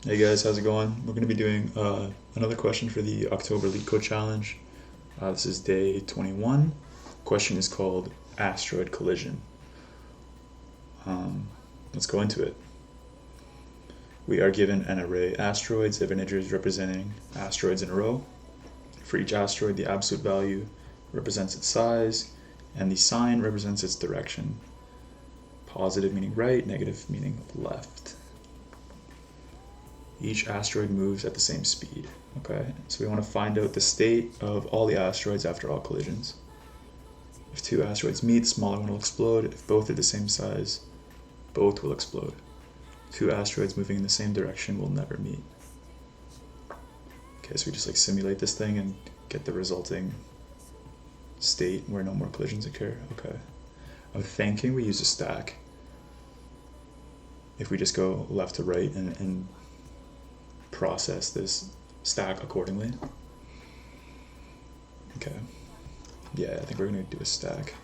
Hey guys, how's it going? We're going to be doing another question for the October Leetcode challenge. This is day 21. Question is called Asteroid Collision. Let's go into it. We are given an array asteroids of integers representing asteroids in a row. For each asteroid, the absolute value represents its size, and the sign represents its direction. Positive meaning right, negative meaning left. Each asteroid moves at the same speed. Okay, so we want to find out the state of all the asteroids after all collisions. If two asteroids meet, the smaller one will explode. If both are the same size, both will explode. Two asteroids moving in the same direction will never meet. Okay, so we just simulate this thing and get the resulting state where no more collisions occur. Okay, I'm thinking we use a stack. If we just go left to right and process this stack accordingly. Okay. Yeah, I think we're going to do a stack.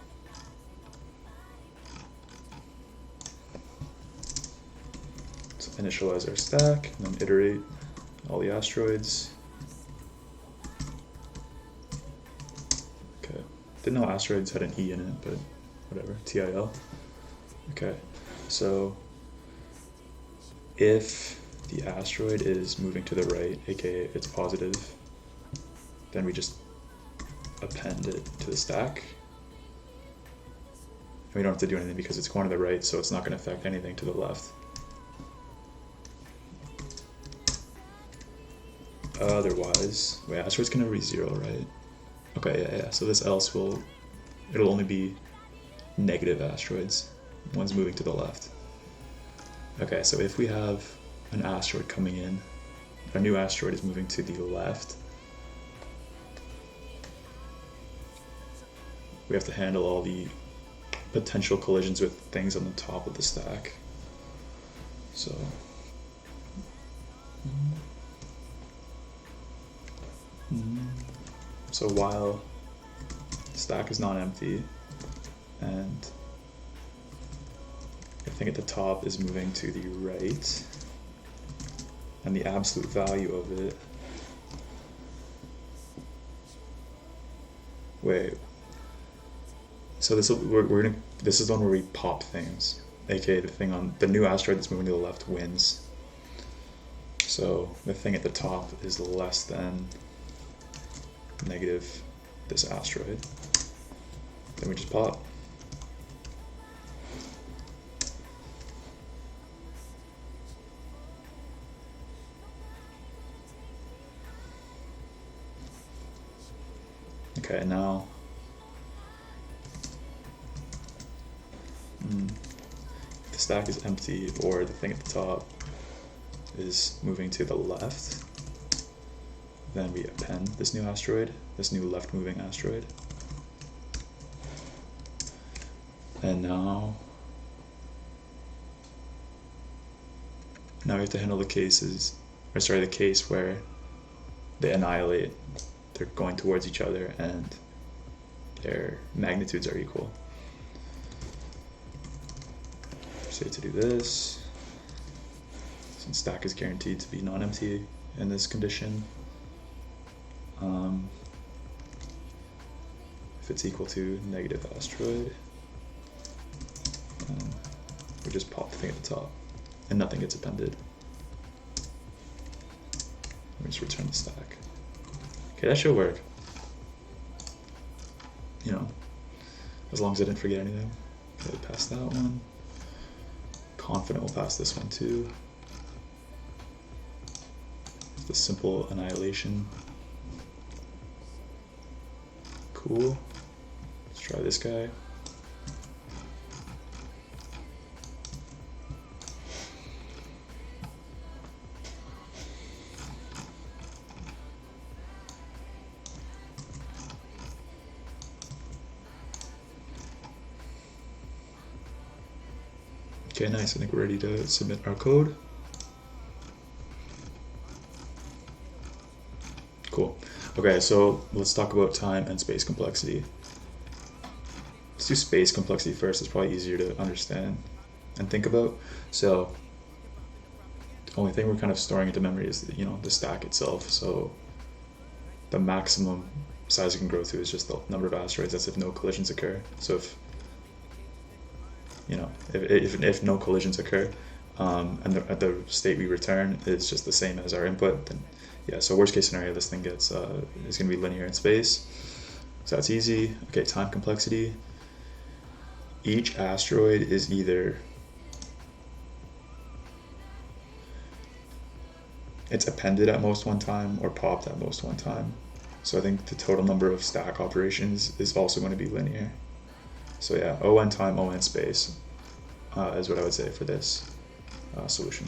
So initialize our stack, and then iterate all the asteroids. Okay. Didn't know asteroids had an E in it, but whatever. TIL. Okay. So if the asteroid is moving to the right, aka it's positive, then we just append it to the stack. And we don't have to do anything because it's going to the right, so it's not going to affect anything to the left. Otherwise, wait, asteroid's going to be 0, right? Okay, yeah. So this else it'll only be negative asteroids. One's moving to the left. Okay, so if we have an asteroid coming in, a new asteroid is moving to the left, we have to handle all the potential collisions with things on the top of the stack. So while the stack is not empty and everything at the top is moving to the right, and the absolute value of it. Wait. So this is the one where we pop things, aka the thing on the new asteroid that's moving to the left wins. So the thing at the top is less than negative this asteroid. Then we just pop. Okay, now if the stack is empty or the thing at the top is moving to the left, then we append this new asteroid, this new left moving asteroid. And now we have to handle the case where they annihilate. They're going towards each other and their magnitudes are equal. Say to do this, since stack is guaranteed to be non-empty in this condition, if it's equal to negative asteroid, we just pop the thing at the top and nothing gets appended. We just return the stack. Okay, that should work. You know, as long as I didn't forget anything. Okay, pass that one. Confident we'll pass this one too. The simple annihilation. Cool. Let's try this guy. Okay, nice. I think we're ready to submit our code. Cool. Okay, so let's talk about time and space complexity. Let's do space complexity first. It's probably easier to understand and think about. So The only thing we're kind of storing into memory is the stack itself. So the maximum size you can grow to is just the number of asteroids. That's if no collisions occur. So if no collisions occur, and the state we return is just the same as our input, then yeah. So worst case scenario, this thing is going to be linear in space. So that's easy. Okay, time complexity. Each asteroid is either it's appended at most one time or popped at most one time. So I think the total number of stack operations is also going to be linear. So yeah, O(n) time, O(n) space is what I would say for this solution.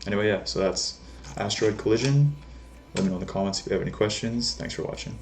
Anyway, yeah, so that's Asteroid Collision. Let me know in the comments if you have any questions. Thanks for watching.